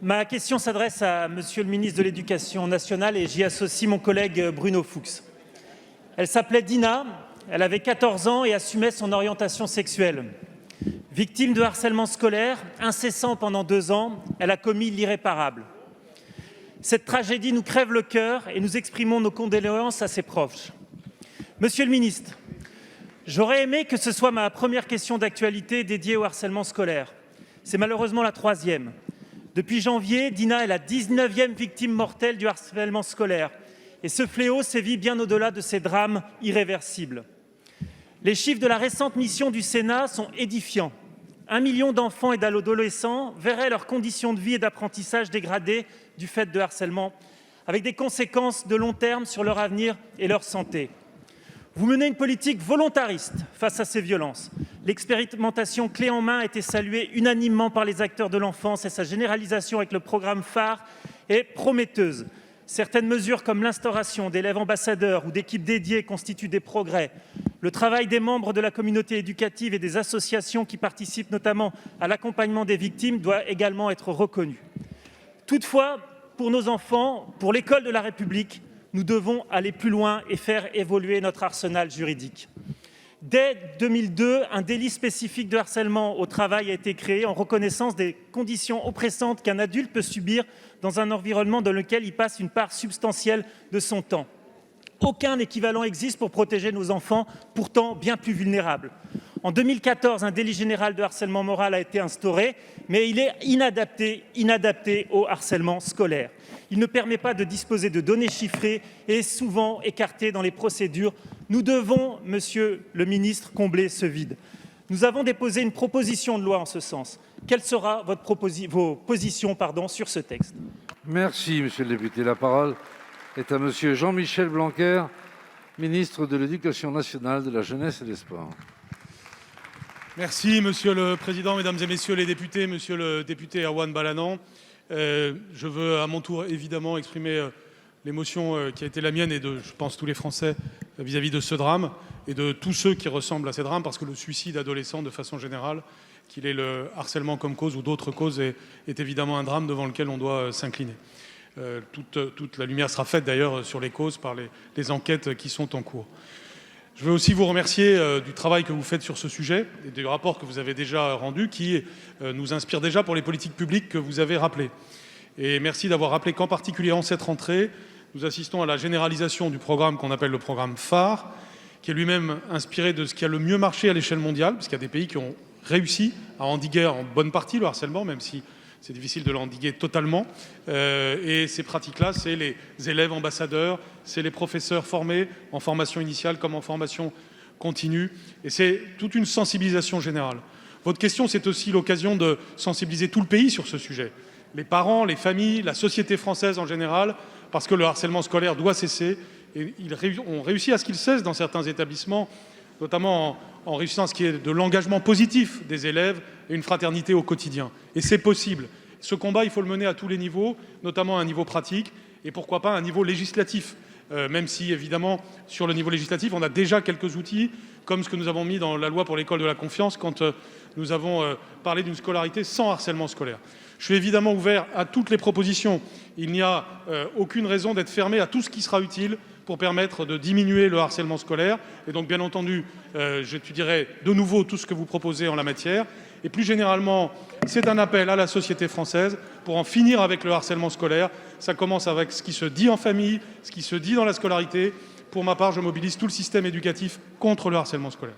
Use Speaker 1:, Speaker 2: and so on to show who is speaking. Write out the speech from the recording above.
Speaker 1: Ma question s'adresse à Monsieur le ministre de l'Éducation nationale et j'y associe mon collègue Bruno Fuchs. Elle s'appelait Dina, elle avait 14 ans et assumait son orientation sexuelle. Victime de harcèlement scolaire, incessant pendant 2 ans, elle a commis l'irréparable. Cette tragédie nous crève le cœur et nous exprimons nos condoléances à ses proches. Monsieur le ministre, j'aurais aimé que ce soit ma première question d'actualité dédiée au harcèlement scolaire. C'est malheureusement la 3e. Depuis janvier, Dina est la 19e victime mortelle du harcèlement scolaire. Et ce fléau sévit bien au-delà de ces drames irréversibles. Les chiffres de la récente mission du Sénat sont édifiants. 1 million d'enfants et d'adolescents verraient leurs conditions de vie et d'apprentissage dégradées du fait de harcèlement, avec des conséquences de long terme sur leur avenir et leur santé. Vous menez une politique volontariste face à ces violences. L'expérimentation clé en main a été saluée unanimement par les acteurs de l'enfance et sa généralisation avec le programme phare est prometteuse. Certaines mesures comme l'instauration d'élèves ambassadeurs ou d'équipes dédiées constituent des progrès. Le travail des membres de la communauté éducative et des associations qui participent notamment à l'accompagnement des victimes doit également être reconnu. Toutefois, pour nos enfants, pour l'école de la République, nous devons aller plus loin et faire évoluer notre arsenal juridique. Dès 2002, un délit spécifique de harcèlement au travail a été créé en reconnaissance des conditions oppressantes qu'un adulte peut subir dans un environnement dans lequel il passe une part substantielle de son temps. Aucun équivalent existe pour protéger nos enfants, pourtant bien plus vulnérables. En 2014, un délit général de harcèlement moral a été instauré, mais il est inadapté au harcèlement scolaire. Il ne permet pas de disposer de données chiffrées et est souvent écarté dans les procédures. Nous devons, monsieur le ministre, combler ce vide. Nous avons déposé une proposition de loi en ce sens. Quelle sera vos positions sur ce texte?
Speaker 2: Merci, monsieur le député. La parole est à monsieur Jean-Michel Blanquer, ministre de l'Éducation nationale, de la jeunesse et des sports.
Speaker 3: Merci, monsieur le président, mesdames et messieurs les députés, monsieur le député Erwan Balanant. Je veux à mon tour évidemment exprimer l'émotion qui a été la mienne et de, je pense, tous les Français vis-à-vis de ce drame et de tous ceux qui ressemblent à ces drames, parce que le suicide adolescent, de façon générale, qu'il ait le harcèlement comme cause ou d'autres causes, est évidemment un drame devant lequel on doit s'incliner. Toute la lumière sera faite d'ailleurs sur les causes par les enquêtes qui sont en cours. Je veux aussi vous remercier du travail que vous faites sur ce sujet et du rapport que vous avez déjà rendu qui nous inspire déjà pour les politiques publiques que vous avez rappelées. Et merci d'avoir rappelé qu'en particulier en cette rentrée, nous assistons à la généralisation du programme qu'on appelle le programme phare, qui est lui-même inspiré de ce qui a le mieux marché à l'échelle mondiale, puisqu'il y a des pays qui ont réussi à endiguer en bonne partie le harcèlement, même si c'est difficile de l'endiguer totalement. Et ces pratiques-là, c'est les élèves ambassadeurs, c'est les professeurs formés en formation initiale comme en formation continue. Et c'est toute une sensibilisation générale. Votre question, c'est aussi l'occasion de sensibiliser tout le pays sur ce sujet. Les parents, les familles, la société française en général, parce que le harcèlement scolaire doit cesser. Et on réussit à ce qu'il cesse dans certains établissements, notamment en réussissant à ce qui est de l'engagement positif des élèves et une fraternité au quotidien. Et c'est possible. Ce combat, il faut le mener à tous les niveaux, notamment à un niveau pratique et pourquoi pas à un niveau législatif. Même si, évidemment, sur le niveau législatif, on a déjà quelques outils, comme ce que nous avons mis dans la loi pour l'école de la confiance quand nous avons parlé d'une scolarité sans harcèlement scolaire. Je suis évidemment ouvert à toutes les propositions. Il n'y a aucune raison d'être fermé à tout ce qui sera utile pour permettre de diminuer le harcèlement scolaire. Et donc, bien entendu, j'étudierai de nouveau tout ce que vous proposez en la matière. Et plus généralement, c'est un appel à la société française pour en finir avec le harcèlement scolaire. Ça commence avec ce qui se dit en famille, ce qui se dit dans la scolarité. Pour ma part, je mobilise tout le système éducatif contre le harcèlement scolaire.